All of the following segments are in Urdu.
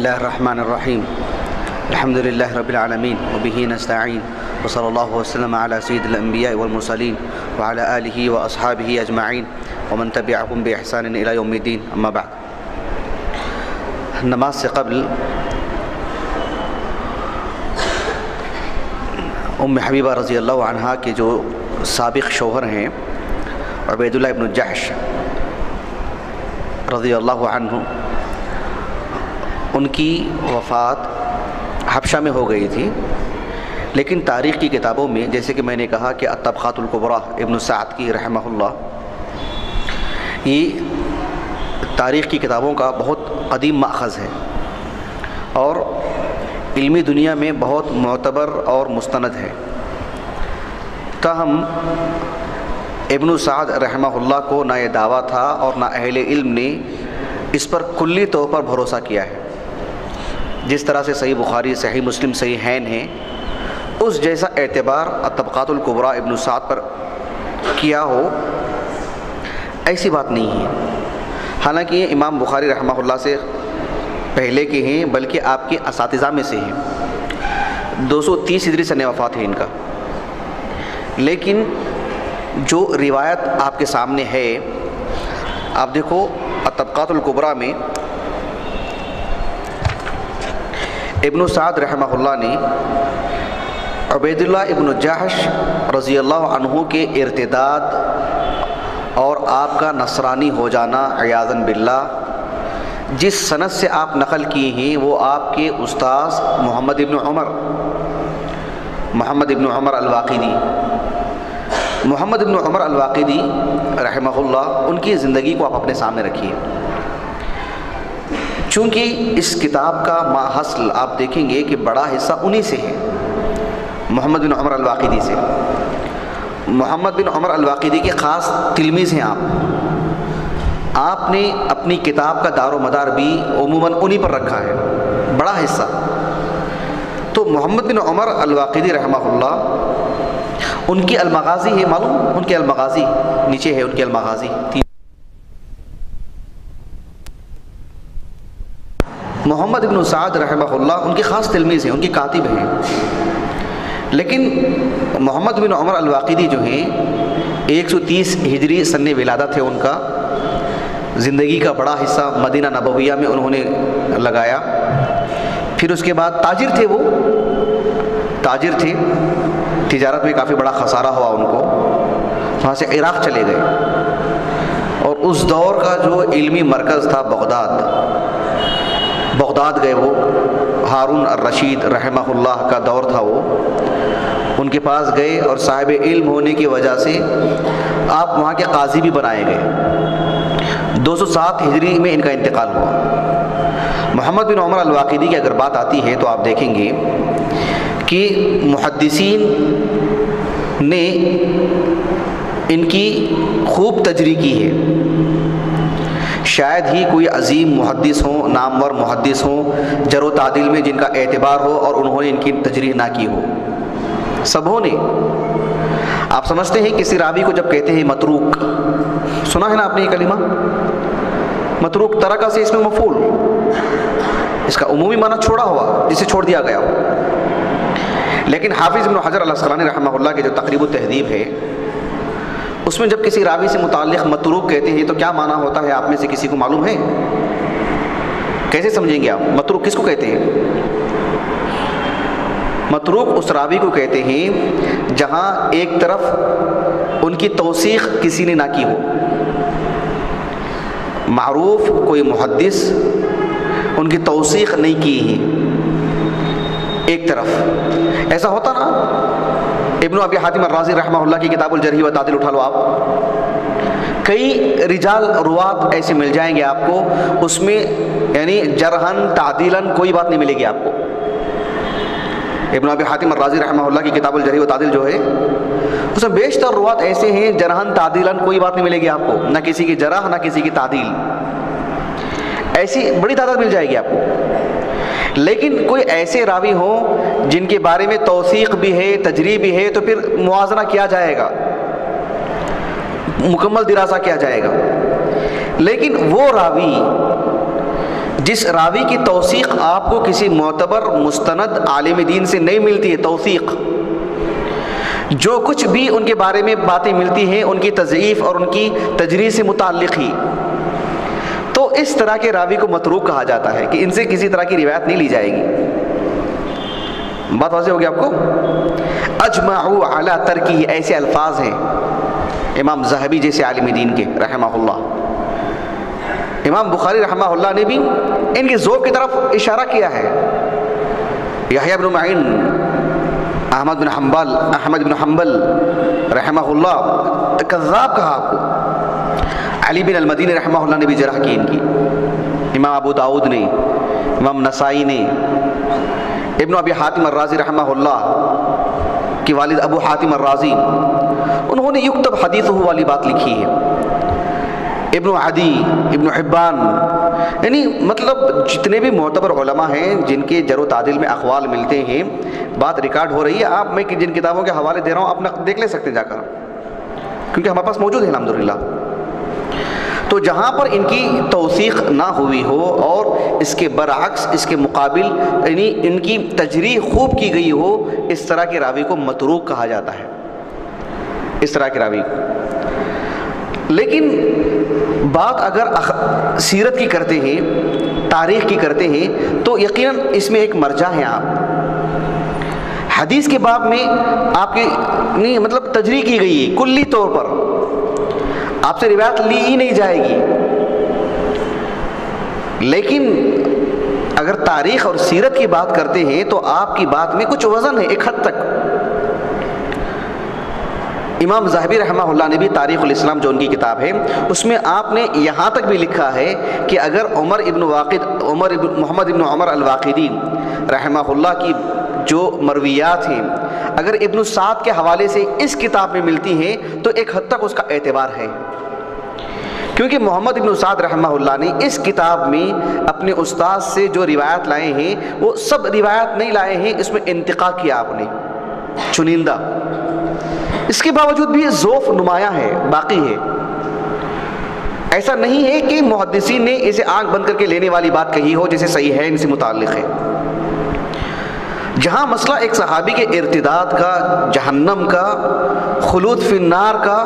الله الرحمن الرحيم الحمد لله رب العالمين وبه نستعين وصلى الله وسلم على سيد الأنبياء والمرسلين وعلى آله وأصحابه أجمعين ومن تبعهم بإحسان إلى يوم الدين أما بعد. نماز سے قبل ام حبیبہ رضی اللہ عنہا کے جو سابق شوہر ہیں عبید اللہ ابن جحش رضی اللہ عنہ، ان کی وفات حبشہ میں ہو گئی تھی، لیکن تاریخ کی کتابوں میں جیسے کہ میں نے کہا کہ الطبقات الکبریٰ ابن سعد کی رحمہ اللہ، یہ تاریخ کی کتابوں کا بہت قدیم ماخذ ہے اور علمی دنیا میں بہت معتبر اور مستند ہے. تاہم ابن سعد رحمہ اللہ کو نہ یہ دعویٰ تھا اور نہ اہل علم نے اس پر کلی طور پر بھروسہ کیا ہے. جس طرح سے صحیح بخاری، صحیح مسلم، صحیح حین ہے، اس جیسا اعتبار الطبقات الکبریٰ ابن سعد پر کیا ہو، ایسی بات نہیں ہے. حالانکہ یہ امام بخاری رحمہ اللہ سے پہلے کے ہیں، بلکہ آپ کے اساتذہ میں سے ہیں. 230 ہجری سن وفات ہے ان کا. لیکن جو روایت آپ کے سامنے ہے، آپ دیکھو الطبقات الکبریٰ میں ابن سعد رحمہ اللہ نے عبید اللہ ابن جحش رضی اللہ عنہ کے ارتداد اور آپ کا نصرانی ہو جانا عیاذاً باللہ جس سند سے آپ نقل کیے ہیں، وہ آپ کے استاذ محمد ابن عمر الواقدی رحمہ اللہ، ان کی زندگی کو آپ اپنے سامنے رکھیے. چونکہ اس کتاب کا ماحصل آپ دیکھیں گے کہ بڑا حصہ انہی سے ہے، محمد بن عمر الواقدی سے. محمد بن عمر الواقدی کے خاص تلمیذ ہیں آپ نے اپنی کتاب کا دار و مدار بھی عموماً انہی پر رکھا ہے، بڑا حصہ. تو محمد بن عمر الواقدی رحمہ اللہ، ان کی المغازی ہے، معلوم ان کی المغازی نیچے ہے، ان کی المغازی. محمد بن سعد رحمہ اللہ ان کے خاص تلمیذ ہیں، ان کی کاتب ہیں. لیکن محمد بن عمر الواقدی جو ہیں 130 ہجری سن ولادت ہے ان کا. زندگی کا بڑا حصہ مدینہ نبویہ میں انہوں نے لگایا. پھر اس کے بعد تاجر تھے، تجارت میں کافی بڑا خسارہ ہوا ان کو، وہاں سے عراق چلے گئے. اور اس دور کا جو علمی مرکز تھا بغداد گئے. وہ ہارون الرشید رحمہ اللہ کا دور تھا، وہ ان کے پاس گئے اور صاحب علم ہونے کی وجہ سے آپ وہاں کے قاضی بھی بنائے گئے. 207 ہجری میں ان کا انتقال ہوا. محمد بن عمر الواقدی کی اگر بات آتی ہے تو آپ دیکھیں گے کہ محدثین نے ان کی خوب تجریح کی ہے. شاید ہی کوئی عظیم محدث ہوں، نامور محدث ہوں جر و تعدیل میں جن کا اعتبار ہو اور انہوں نے ان کی تجریح نہ کی ہو. سبوں نے. آپ سمجھتے ہیں کسی راوی کو جب کہتے ہیں متروک، سنا ہے نا آپ نے یہ کلمہ متروک؟ ترکہ سے اس میں مفعول، اس کا عمومی معنی چھوڑا ہوا، جسے چھوڑ دیا گیا ہو. لیکن حافظ ابن حجر العسقلانی رحمہ اللہ کے جو تقریب التہذیب ہے، اس میں جب کسی راوی سے متعلق متروک کہتے ہیں تو کیا معنی ہوتا ہے آپ میں سے کسی کو معلوم ہے؟ کیسے سمجھیں گے آپ؟ متروک کس کو کہتے ہیں؟ متروک اس راوی کو کہتے ہیں جہاں ایک طرف ان کی توثیق کسی نے نہ کی ہو. معروف کوئی محدث ان کی توثیق نہیں کی ہے ایک طرف. ایسا ہوتا نا، ابن ابی حاتم الرازی رحمہ اللہ کی کتاب الجرح و تعدیل اٹھا لو آپ، کئی رجال روات ایسے مل جائیں گے آپ کو، اس میں یعنی جرحن تعدیلاً کوئی بات نہیں ملے گی آپ کو. ابن ابی حاتم الرازی رحمہ اللہ کی کتاب الجرح و تعدیل جو ہے، اس میں بیشتر روات ایسے ہیں جرحن تعدیلاً کوئی بات نہیں ملے گی آپ کو، نہ کسی کی جرح نہ کسی کی تعدیل، ایسی بڑی تعداد مل جائے گی آپ کو. لیکن کوئی ایسے راوی ہوں جن کے بارے میں توثیق بھی ہے، تجریح بھی ہے، تو پھر موازنہ کیا جائے گا، مکمل دراسہ کیا جائے گا. لیکن وہ راوی جس راوی کی توثیق آپ کو کسی معتبر مستند عالم دین سے نہیں ملتی ہے، توثیق، جو کچھ بھی ان کے بارے میں باتیں ملتی ہیں ان کی تضعیف اور ان کی تجریح سے متعلق ہی، تو اس طرح کے راوی کو متروک کہا جاتا ہے کہ ان سے کسی طرح کی روایت نہیں لی جائے گی۔ بات واضح ہوگی آپ کو؟ اجمعوا علی ترکہ، ایسے الفاظ ہیں امام ذہبی جیسے عالم دین کے رحمہ اللہ۔ امام بخاری رحمہ اللہ نے بھی ان کے ذوق کی طرف اشارہ کیا ہے۔ یحییٰ بن معین، احمد بن حنبل رحمہ اللہ کذاب کہا آپ کو۔ علی بن المدینی رحمہ اللہ نے بھی جرح کی ان کی، امام ابو داؤد نے، امام نسائی نے، ابن ابی حاتم الرازی رحمہ اللہ کے والد ابو حاتم الرازی، انہوں نے یکتب حدیثہ والی بات لکھی ہے۔ ابن عدی، ابن حبان، یعنی مطلب جتنے بھی معتبر علماء ہیں جن کے جر و تعدیل میں اقوال ملتے ہیں، بات ریکارڈ ہو رہی ہے، آپ میں جن کتابوں کے حوالے دے رہا ہوں آپ دیکھ لے سکتے ہیں جا کر، کیونکہ ہمارے پاس موجود ہے الحمدللہ۔ تو جہاں پر ان کی توثیق نہ ہوئی ہو اور اس کے برعکس اس کے مقابل یعنی ان کی تجریح خوب کی گئی ہو، اس طرح کے راوی کو متروک کہا جاتا ہے، اس طرح کے راوی کو۔ لیکن بات اگر سیرت کی کرتے ہیں، تاریخ کی کرتے ہیں، تو یقیناً اس میں ایک مرجع ہے۔ آپ حدیث کے باب میں آپ کی نہیں مطلب تجریح کی گئی ہے، کلی طور پر آپ سے روایت لی ہی نہیں جائے گی۔ لیکن اگر تاریخ اور سیرت کی بات کرتے ہیں تو آپ کی بات میں کچھ وزن ہے ایک حد تک۔ امام ذہبی رحمہ اللہ نے بھی تاریخ الاسلام جو ان کی کتاب ہے اس میں آپ نے یہاں تک بھی لکھا ہے کہ اگر محمد ابن عمر الواقدی رحمہ اللہ کی جو مرویات ہیں اگر ابن سعد کے حوالے سے اس کتاب میں ملتی ہیں تو ایک حد تک اس کا اعتبار ہے، کیونکہ محمد ابن سعد رحمہ اللہ نے اس کتاب میں اپنے استاد سے جو روایت لائے ہیں وہ سب روایت نہیں لائے ہیں، اس میں انتقاء کیا آپ نے چنندہ، اس کے باوجود بھی یہ ذوف نمایاں ہے، باقی ہے۔ ایسا نہیں ہے کہ محدثین نے اسے آنکھ بند کر کے لینے والی بات کہی ہو جیسے صحیحین سے متعلق ہے۔ جہاں مسئلہ ایک صحابی کے ارتداد کا، جہنم کا، خلود فی النار کا،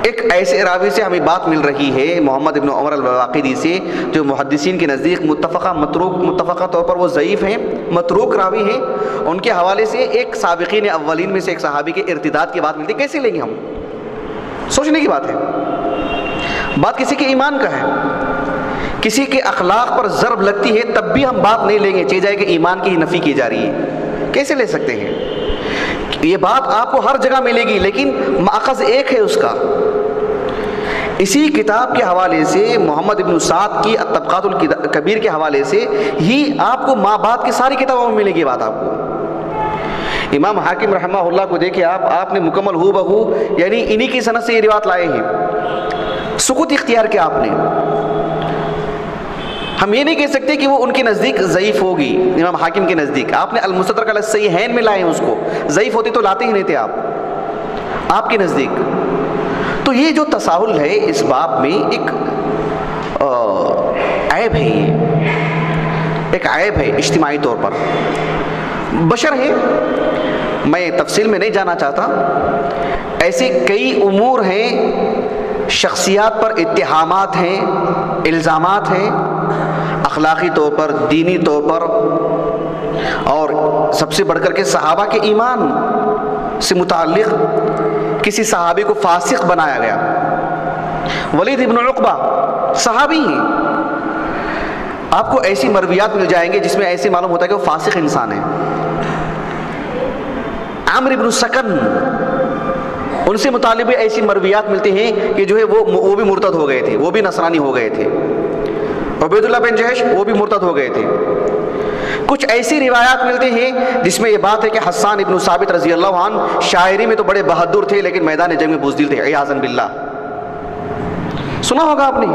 ایک ایسے راوی سے ہمیں بات مل رہی ہے محمد ابن عمر الواقدی سے جو محدثین کے نزدیک متفقہ طور پر وہ ضعیف ہیں، متروک راوی ہیں، ان کے حوالے سے ایک سابقین اولین میں سے ایک صحابی کے ارتداد کی بات ملتی ہے، کیسے لیں گے ہم؟ سوچنے کی بات ہے، بات کسی کے ایمان کا ہے، کسی کے اخلاق پر ضرب لگتی ہے تب بھی ہم بات نہیں لیں گے، چاہے جائے کہ ایمان کی ہی نفی کی جا رہی ہے، کیسے لے سکتے ہیں؟ یہ بات آپ کو ہر جگہ ملے گی لیکن مأخذ ایک ہے اس کا۔ اسی کتاب کے حوالے سے محمد ابن سعد کی الطبقات الکبیر کے حوالے سے ہی آپ کو ماں بعد کی ساری کتابوں میں ملے گی بات آپ کو۔ امام حاکم رحمہ اللہ کو دیکھیں آپ نے مکمل ہو بہو یعنی انہی کی سند سے یہ روایت لائے ہیں، سکوت اختیار کیا آپ نے۔ ہم یہ نہیں کہہ سکتے کہ وہ ان کے نزدیک ضعیف ہوگی، امام حاکم کے نزدیک آپ نے المستدرک علی الصحیحین میں لائے ہیں، اس کو ضعیف ہوتی تو لاتے ہی نہیں تھے آپ کے نزدیک۔ تو یہ جو تساہل ہے اس باب میں ایک عیب ہے، یہ ایک عیب ہے اجتماعی طور پر، بشر ہے، میں تفصیل میں نہیں جانا چاہتا، ایسے کئی امور ہیں، شخصیات پر اتہامات ہیں، الزامات ہیں، اخلاقی طور پر، دینی طور پر، اور سب سے بڑھ کر کے صحابہ کے ایمان سے متعلق کسی صحابی کو فاسق بنایا گیا۔ ولید ابن عقبہ صحابی ہیں، آپ کو ایسی مرویات مل جائیں گے جس میں ایسے معلوم ہوتا ہے کہ وہ فاسق انسان ہے۔ عامر ابن سکن، ان سے متعلق بھی ایسی مرویات ملتے ہیں کہ جو ہے وہ بھی مرتد ہو گئے تھے، وہ بھی نصرانی ہو گئے تھے۔ عبید اللہ بن جہش وہ بھی مرتد ہو گئے تھے۔ کچھ ایسی روایات ملتے ہیں جس میں یہ بات ہے کہ حسان ابن ثابت رضی اللہ عنہ شاعری میں تو بڑے بہادر تھے لیکن میدان جنگ میں بزدل تھے، عیاذا باللہ، سنا ہوگا آپ نے،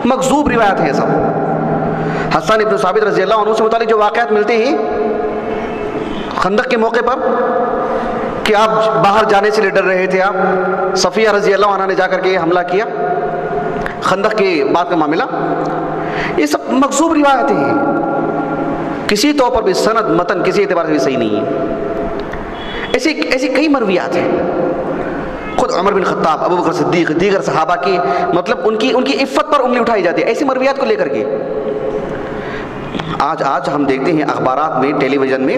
مکذوب روایت ہے سب۔ حسان ابن ثابت رضی اللہ عنہ سے متعلق جو واقعات ملتے ہیں خندق کے موقع پر کہ آپ باہر جانے سے ڈر رہے تھے، آپ صفیہ رضی اللہ عنہ نے جا کر کے حملہ کیا، خندق کے بعد کا معاملہ، یہ سب مکذوب روایتیں ہیں، کسی طور پر بھی سند متن کسی اعتبار سے بھی صحیح نہیں ہے۔ ایسی کئی مرویات ہیں، خود عمر بن خطاب، ابو بکر صدیق، دیگر صحابہ کی مطلب ان کی عفت پر انگلی اٹھائی جاتی ہے ایسی مرویات کو لے کر کے۔ آج ہم دیکھتے ہیں اخبارات میں، ٹیلی ویژن میں،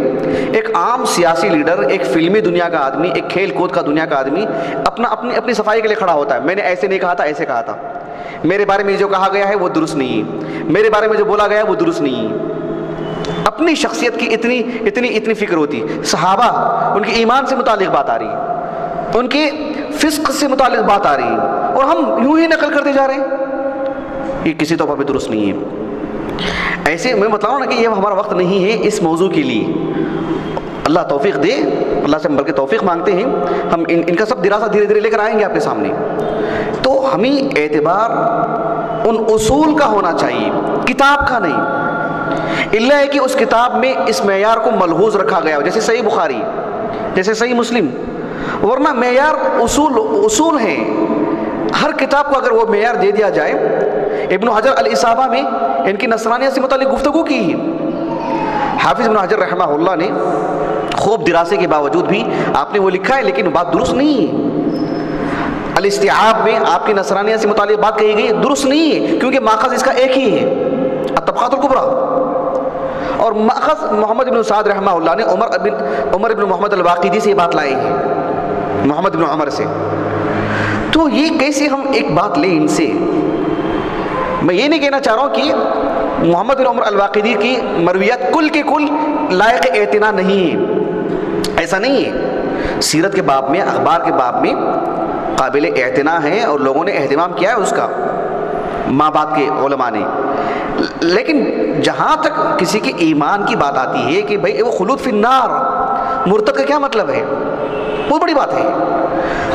ایک عام سیاسی لیڈر، ایک فلمی دنیا کا آدمی، ایک کھیل کود کا دنیا کا آدمی اپنی صفائی کے لیے کھڑا ہوتا ہے، میں نے ایسے نہیں کہا تھا، ایسے کہا تھا، میرے بارے میں جو کہا گیا ہے وہ درست نہیں ہے، میرے بارے میں جو بولا گیا ہے وہ درست نہیں ہے۔ اپنی شخصیت کی اتنی فکر ہوتی۔ صحابہ ان کے ایمان سے متعلق بات آ رہی، ان کے فسق سے متعلق بات آ رہی، اور ہم یوں ہی نقل کرتے جا رہے ہیں، یہ کسی طور پر بھی درست نہیں ہے۔ ایسے میں بتاؤں نا کہ یہ ہمارا وقت نہیں ہے اس موضوع کے لیے، اللہ توفیق دے، اللہ سے بلکہ توفیق مانگتے ہیں، ہم ان کا سب دراسہ دھیرے دھیرے لے کر آئیں گے آپ کے سامنے۔ تو ہمیں اعتبار ان اصول کا ہونا چاہیے، کتاب کا نہیں، اللہ ہے کہ اس کتاب میں اس معیار کو ملحوظ رکھا گیا ہو، جیسے صحیح بخاری، جیسے صحیح مسلم، ورنہ معیار اصول ہیں۔ ہر کتاب کو اگر وہ معیار دے دیا جائے، ابن حجر الاصابہ میں ان کی نصرانیت سے متعلق گفتگو کی ہے، حافظ ابن حجر رحمہ اللہ نے خوب دراسے کے باوجود بھی آپ نے وہ لکھا ہے، لیکن بات درست نہیں ہے۔ الاستیعاب میں آپ کی نصرانیت سے متعلق بات کہی گئی، درست نہیں ہے، کیونکہ ماخذ اس کا ایک ہی ہے، الطبقات الکبریٰ، اور ماخذ محمد بن سعد رحمہ اللہ نے عمر بن محمد الواقدی سے یہ بات لائی ہے، محمد بن عمر سے۔ تو یہ کیسے ہم ایک بات لیں ان سے؟ میں یہ نہیں کہنا چاہ رہا ہوں کہ محمد بن عمر الواقدی کی مرویات کل کے کل لائق اعتنا نہیں ہے، ایسا نہیں ہے۔ سیرت کے باب میں، اخبار کے باب میں قابل اعتنا ہے، اور لوگوں نے اہتمام کیا ہے اس کا، ماں باپ کے علماء نے۔ لیکن جہاں تک کسی کے ایمان کی بات آتی ہے کہ بھئی وہ خلود فی النار، مرتد کا کیا مطلب ہے، بہت بڑی بات ہے۔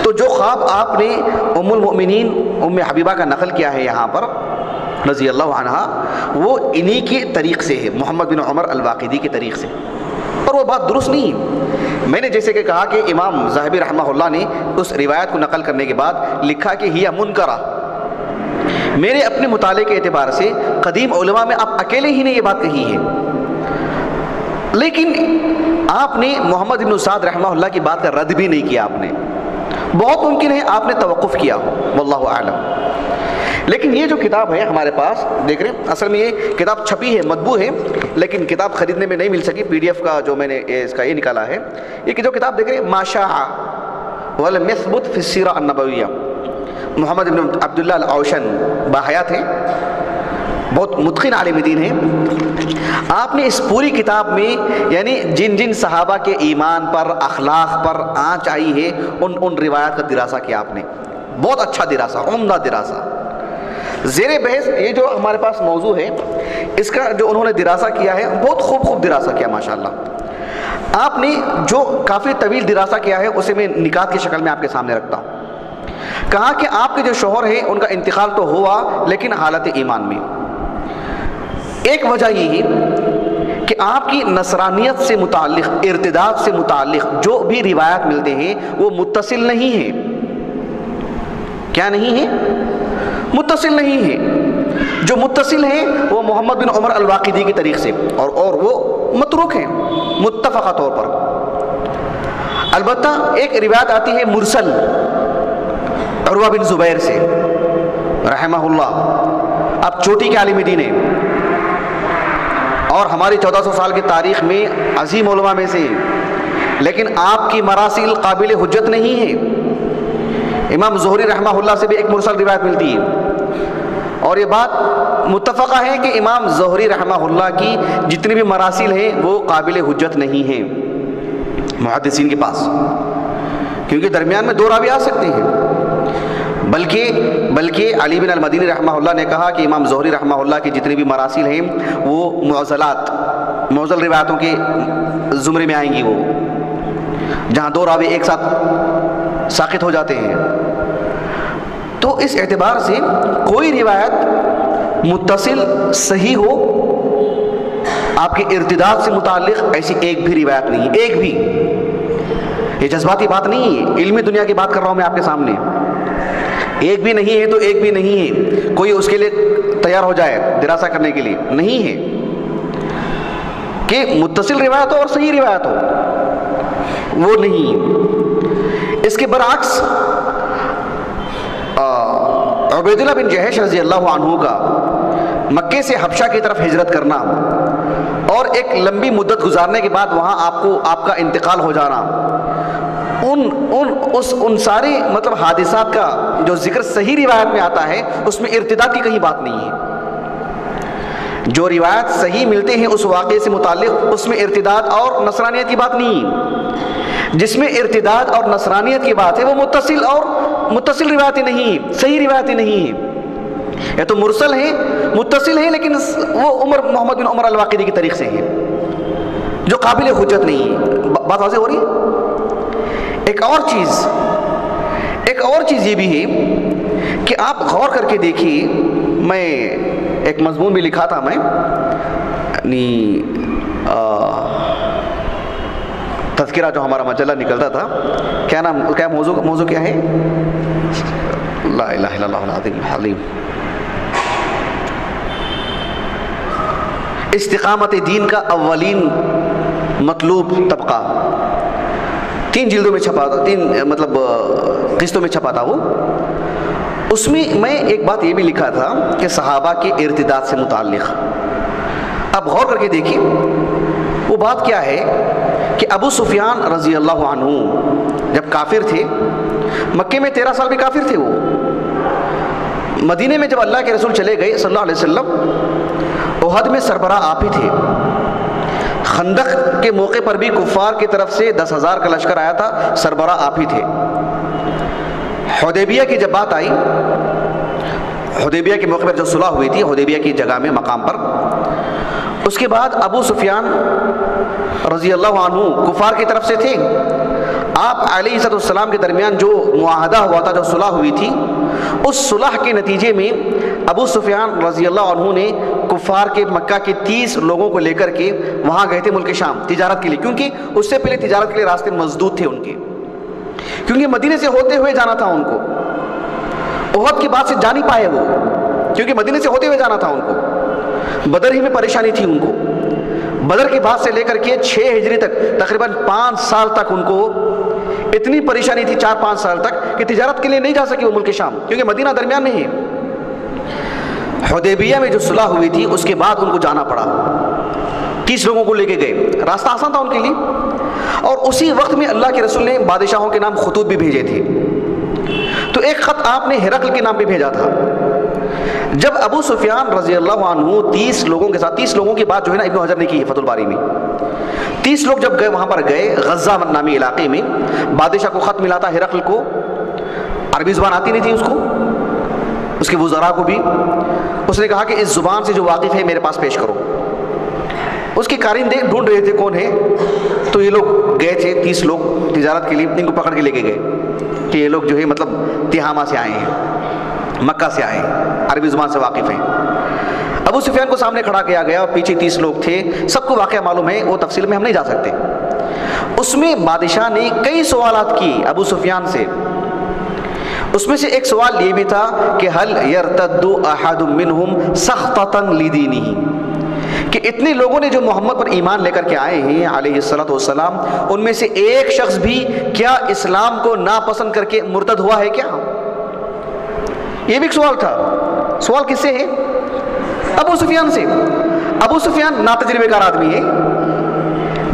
تو جو خواب آپ نے ام المؤمنین ام حبیبہ کا نقل کیا ہے یہاں پر رضی اللہ عنہا، وہ انہی کے طریق سے ہے، محمد بن عمر الواقدی کے طریق سے، اور وہ بات درست نہیں ہے۔ میں نے جیسے کہ کہا کہ امام ذہبی رحمہ اللہ نے اس روایت کو نقل کرنے کے بعد لکھا کہ ہی منکرہ، میرے اپنے مطالعے کے اعتبار سے قدیم علماء میں آپ اکیلے ہی نے یہ بات کہی ہے، لیکن آپ نے محمد بن سعد رحمہ اللہ کی بات کا رد بھی نہیں کیا، آپ نے، بہت ممکن ہے آپ نے توقف کیا ہو، واللہ اعلم۔ لیکن یہ جو کتاب ہے ہمارے پاس دیکھ رہے ہیں، اصل میں یہ کتاب چھپی ہے، مطبوع ہے، لیکن کتاب خریدنے میں نہیں مل سکی، پی ڈی ایف کا جو میں نے اس کا یہ نکالا ہے، یہ جو کتاب دیکھ رہے ہیں ما شاع ولم يثبت فی السیرہ النبویہ، محمد بن عبداللہ العوشن باحیات ہیں، بہت متقن عالم دین ہیں۔ آپ نے اس پوری کتاب میں یعنی جن صحابہ کے ایمان پر، اخلاق پر آنچ آئی ہے، ان روایات کا دراسہ کیا آپ نے، بہت اچھا دراسہ، عمدہ دراسہ۔ زیر بحث یہ جو ہمارے پاس موضوع ہے، اس کا جو انہوں نے دراسہ کیا ہے، بہت خوب دراسہ کیا ماشاءاللہ۔ آپ نے جو کافی طویل دراسہ کیا ہے اسے میں نکات کی شکل میں آپ کے سامنے رکھتا ہوں۔ کہا کہ آپ کے جو شوہر ہیں ان کا انتقال تو ہوا، لیکن حالت ایمان میں۔ ایک وجہ یہی کہ آپ کی نصرانیت سے متعلق، ارتداد سے متعلق جو بھی روایات ملتے ہیں وہ متصل نہیں ہیں۔ کیا نہیں ہے؟ متصل نہیں ہے۔ جو متصل ہیں وہ محمد بن عمر الواقدی کی طریق سے، اور وہ متروک ہیں متفقہ طور پر۔ البتہ ایک روایت آتی ہے مرسل، عروہ بن زبیر سے رحمہ اللہ، آپ چوٹی کے عالم دین ہیں، اور ہماری 1400 سال کی تاریخ میں عظیم علماء میں سے، لیکن آپ کی مراسل قابل حجت نہیں ہے۔ امام زہری رحمہ اللہ سے بھی ایک مرسل روایت ملتی ہے، اور یہ بات متفقہ ہے کہ امام زہری رحمہ اللہ کی جتنی بھی مراسل ہیں وہ قابل حجت نہیں ہیں محدثین کے پاس، کیونکہ درمیان میں دو راوی آ سکتے ہیں۔ بلکہ علی بن المدینی رحمہ اللہ نے کہا کہ امام زہری رحمہ اللہ کی جتنی بھی مراسل ہیں وہ معضل روایتوں کے زمرے میں آئیں گی، وہ جہاں دو راوی ایک ساتھ ساقط ہو جاتے ہیں۔ تو اس اعتبار سے کوئی روایت متصل صحیح ہو آپ کے ارتداد سے متعلق، ایسی ایک بھی روایت نہیں ہے، ایک بھی۔ یہ جذباتی بات نہیں ہے، علمی دنیا کی بات کر رہا ہوں میں آپ کے سامنے۔ ایک بھی نہیں ہے تو ایک بھی نہیں ہے، کوئی اس کے لیے تیار ہو جائے دراسہ کرنے کے لیے، نہیں ہے کہ متصل روایت ہو اور صحیح روایت ہو، وہ نہیں۔ اس کے برعکس عبیداللہ بن جہش رضی اللہ عنہ کا مکے سے حبشہ کی طرف ہجرت کرنا اور ایک لمبی مدت گزارنے کے بعد وہاں آپ کا انتقال ہو جانا، ان ساری مطلب حادثات کا جو ذکر صحیح روایت میں آتا ہے اس میں ارتداد کی کہیں بات نہیں ہے۔ جو روایت صحیح ملتے ہیں اس واقعے سے متعلق اس میں ارتداد اور نصرانیت کی بات نہیں ہے۔ جس میں ارتداد اور نصرانیت کی بات ہے وہ متصل روایتیں نہیں ہیں، صحیح روایتیں نہیں ہیں، یہ تو مرسل ہیں، متصل ہیں، لیکن وہ محمد بن عمر الواقدی کی طریق سے ہیں جو قابل حجت نہیں ہے۔ بات واضح ہو رہی ہے؟ ایک اور چیز یہ بھی ہے کہ آپ غور کر کے دیکھیے، میں ایک مضمون بھی لکھا تھا، میں تذکرہ جو ہمارا مجلہ نکلتا تھا، کیا موضوع کیا ہے؟ لا الہ الا اللہ العظیم الحلیم، استقامت دین کا اولین مطلوب طبقہ، 3 جلدوں میں چھپا تھا، 3 مطلب قسطوں میں چھپا تھا وہ۔ اس میں ایک بات یہ بھی لکھا تھا کہ صحابہ کے ارتداد سے متعلق اب غور کر کے دیکھیں وہ بات کیا ہے کہ ابو سفیان رضی اللہ عنہ جب کافر تھے، مکے میں 13 سال بھی کافر تھے، وہ مدینے میں جب اللہ کے رسول چلے گئے صلی اللہ علیہ وسلم، احد میں سربراہ آپ ہی تھے، خندق کے موقع پر بھی کفار کی طرف سے 10,000 کا لشکر آیا تھا، سربراہ آپ ہی تھے۔ حدیبیہ کی جب بات آئی، حدیبیہ کے موقع پر جو صلح ہوئی تھی حدیبیہ کی جگہ میں مقام پر، اس کے بعد ابو سفیان رضی اللہ عنہ کفار کی طرف سے تھے، آپ علیہ السلام کے درمیان جو معاہدہ ہوا تھا، جو صلح ہوئی تھی، اس صلح کے نتیجے میں ابو سفیان رضی اللہ عنہ نے کفار کے مکہ کے 30 لوگوں کو لے کر کے وہاں گئے تھے ملک شام تجارت کے لیے، کیونکہ اس سے پہلے تجارت کے لیے راستے مسدود تھے ان کے، کیونکہ مدینے سے ہوتے ہوئے جانا تھا ان کو، احد کے بعد سے جا نہیں پائے وہ، کیونکہ مدینے سے ہوتے ہوئے جانا تھا ان کو، بدر ہی میں پریشانی تھی ان کو، بدر کے بعد سے لے کر کے 6 ہجری تک تقریباً 5 سال تک ان کو اتنی پریشانی تھی، 4-5 سال تک، کہ تجارت کے لیے نہیں جا سکے وہ ملک شام، کیونکہ مدینہ درمیان میں ہے۔ حدیبیہ میں جو صلح ہوئی تھی اس کے بعد ان کو جانا پڑا، 30 لوگوں کو لے کے گئے، راستہ آسان تھا ان کے لیے، اور اسی وقت میں اللہ کے رسول نے بادشاہوں کے نام خطوط بھی بھیجے تھے، تو ایک خط آپ نے ہرقل کے نام پہ بھیجا تھا۔ جب ابو سفیان رضی اللہ عنہ 30 لوگوں کے ساتھ، 30 لوگوں کی بات جو ہے نا ابن حجر نے کی ہے فتح الباری میں، 30 لوگ جب گئے وہاں پر گئے غزہ نامی علاقے میں، بادشاہ کو خط ملا تھا ہرقل کو، عربی زبان آتی نہیں تھی اس کو، اس کے وزراء کو بھی، اس نے کہا کہ اس زبان سے جو واقف ہے میرے پاس پیش کرو۔ اس کے کارندے ڈھونڈ رہے تھے کون ہے، تو یہ لوگ گئے تھے 30 لوگ تجارت کے لیے، ان کو پکڑ کے لے کے گئے کہ یہ لوگ جو ہے مطلب تہامہ سے آئے ہیں، مکہ سے آئے ہیں، عربی زبان سے واقف ہیں۔ ابو سفیان کو سامنے کھڑا کیا گیا اور پیچھے 30 لوگ تھے، سب کو واقعہ معلوم ہے، وہ تفصیل میں ہم نہیں جا سکتے۔ اس میں بادشاہ نے کئی سوالات کی ابو سفیان سے، اس میں سے ایک سوال یہ بھی تھا کہ حل یرتد احد منہم سخطۃ لدینہ، کہ اتنے لوگوں نے جو محمد پر ایمان لے کر کے آئے ہیں علیہ السلام، ان میں سے ایک شخص بھی کیا اسلام کو ناپسند کر کے مرتد ہوا ہے کیا؟ یہ بھی ایک سوال تھا۔ سوال کس سے ہے؟ ابو سفیان سے۔ ابو سفیان ناتجربے کار آدمی ہے،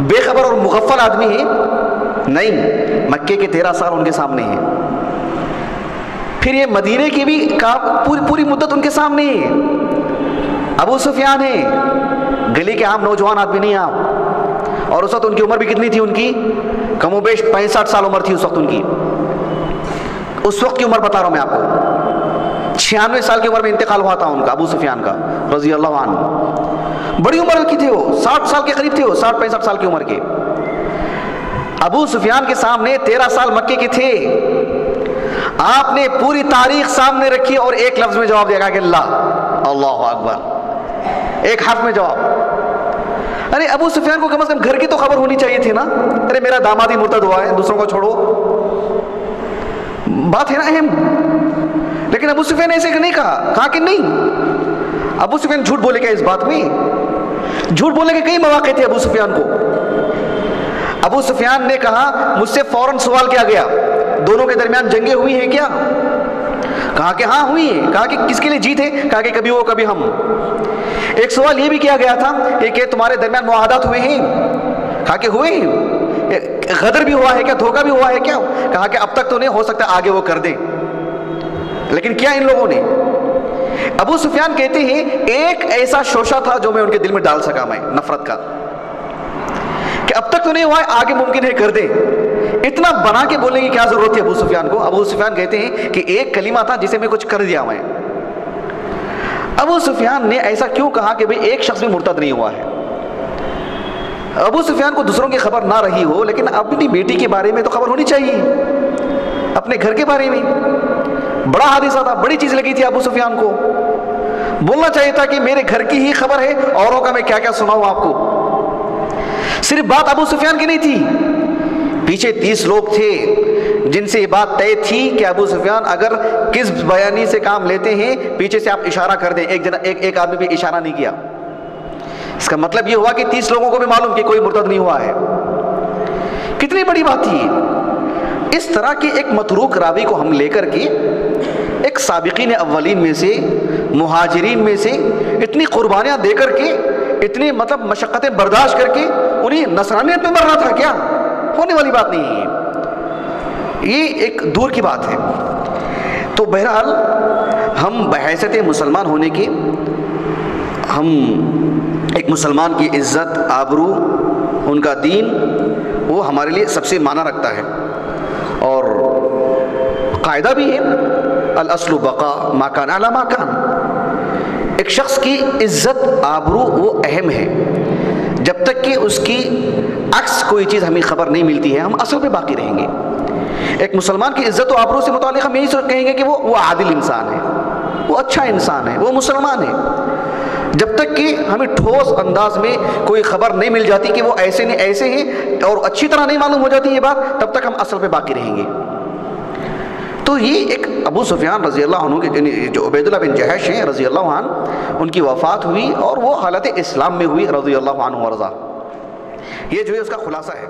بے خبر اور مغفل آدمی ہے نہیں، مکے کے 13 سال ان کے سامنے ہیں، پھر یہ مدینے کی بھی پوری مدت ان کے سامنے ہے، ابو سفیان ہے، گلی کے عام نوجوان آدمی نہیں آپ، اور اس وقت ان کی عمر بھی کتنی تھی؟ ان کی کم و بیش 65 سال عمر تھی اس وقت ان کی، اس وقت کی عمر بتا رہا ہوں میں آپ کو، 96 سال کی عمر میں انتقال ہوا تھا ان کا، ابو سفیان کا رضی اللہ عنہ، بڑی عمر کی تھے وہ، 60 سال کے قریب تھے وہ، 60-65 سال کی عمر کے۔ ابو سفیان کے سامنے 13 سال مکے کے تھے، آپ نے پوری تاریخ سامنے رکھی اور ایک لفظ میں جواب دیا کہ اللہ اکبر، ایک حرف میں جواب۔ ارے ابو سفیان کو کم از کم گھر کی تو خبر ہونی چاہیے تھی نا، ارے میرا داماد ہی مرتد ہوا ہے، دوسروں کو چھوڑو، بات ہے نا اہم۔ لیکن ابو سفیان نے ایسے نہیں کہا کہ نہیں، ابو سفیان جھوٹ بولے گا اس بات میں؟ جھوٹ بولنے کے کئی مواقع تھے ابو سفیان کو. ابو سفیان نے کہا, مجھ سے فوراً سوال کیا گیا, دونوں کے درمیان جنگیں ہوئی ہیں کیا؟ کہا کہ ہاں ہوئی ہیں. کہا کہ کس کے لیے جیت ہے؟ کہا کہ کبھی وہ کبھی ہم. ایک سوال یہ بھی کیا گیا تھا کہ تمہارے درمیان معاہدات ہوئے ہیں؟ کہا کہ ہوئے ہیں. غدر بھی ہوا ہے کیا؟ دھوکہ بھی ہوا ہے کیا؟ کہا کہ اب تک تو نہیں, ہو سکتا آگے وہ کر دیں. لیکن کیا ان لوگوں نے؟ ابو سفیان کہتے ہیں ایک ایسا شوشہ تھا جو میں ان کے دل میں ڈال سکا, میں نفرت کا, کہ اب تک تو نہیں ہوا ہے, آگے ممکن ہے کر دیں. اتنا بنا کے بولنے کی کیا ضرورت تھی ابو سفیان کو؟ ابو سفیان کہتے ہیں کہ ایک کلمہ تھا جسے میں کچھ کر دیا میں. ابو سفیان نے ایسا کیوں کہا کہ بھئی ایک شخص بھی مرتد نہیں ہوا ہے؟ ابو سفیان کو دوسروں کی خبر نہ رہی ہو, لیکن اپنی بیٹی کے بارے میں تو خبر ہونی چاہیے, اپنے گھر کے بارے میں. بڑا حادثہ تھا, بڑی چیز لگی تھی ابو سفیان کو. بولنا چاہیے تھا کہ میرے گھر کی ہی خبر ہے, اوروں کا میں کیا کیا سناؤں آپ کو. صرف بات ابو سفیان کی نہیں تھی, پیچھے 30 لوگ تھے جن سے یہ بات طے تھی کہ ابو سفیان اگر کس بیانی سے کام لیتے ہیں پیچھے سے آپ اشارہ کر دیں. ایک آدمی بھی اشارہ نہیں کیا. اس کا مطلب یہ ہوا کہ 30 لوگوں کو بھی معلوم کہ کوئی مرتد نہیں ہوا ہے. کتنی بڑی بات تھی. اس طرح کے ایک متروک راوی کو ہم لے کر کے ایک سابقین اولین میں سے, مہاجرین میں سے, اتنی قربانیاں دے کر کے, اتنی مطلب مشقتیں برداشت کر کے انہیں نصرانیت میں مرنا تھا کیا؟ ہونے والی بات نہیں ہے, یہ ایک دور کی بات ہے. تو بہرحال ہم بحیثیت مسلمان ہونے کے, ہم ایک مسلمان کی عزت, آبرو, ان کا دین, وہ ہمارے لیے سب سے معنی رکھتا ہے. اور قاعدہ بھی ہے, الاصل بقا ما کان علی ما کان. ایک شخص کی عزت, آبرو وہ اہم ہے. جب تک کہ اس کی عکس کوئی چیز ہمیں خبر نہیں ملتی ہے, ہم اصل پہ باقی رہیں گے. ایک مسلمان کی عزت و آبرو سے متعلق ہم یہی کہیں گے کہ وہ عادل انسان ہے, وہ اچھا انسان ہے, وہ مسلمان ہے. جب تک کہ ہمیں ٹھوس انداز میں کوئی خبر نہیں مل جاتی کہ وہ ایسے نہیں ایسے ہیں, اور اچھی طرح نہیں معلوم ہو جاتی یہ بات, تب تک ہم اصل پہ باقی رہیں گے. تو یہ ایک ابو سفیان رضی اللہ عنہ کے, جو عبید اللہ بن جہش ہیں رضی اللہ عنہ, ان کی وفات ہوئی اور وہ حالت اسلام میں ہوئی رضی اللہ عنہ ورضا. یہ جو ہے اس کا خلاصہ ہے.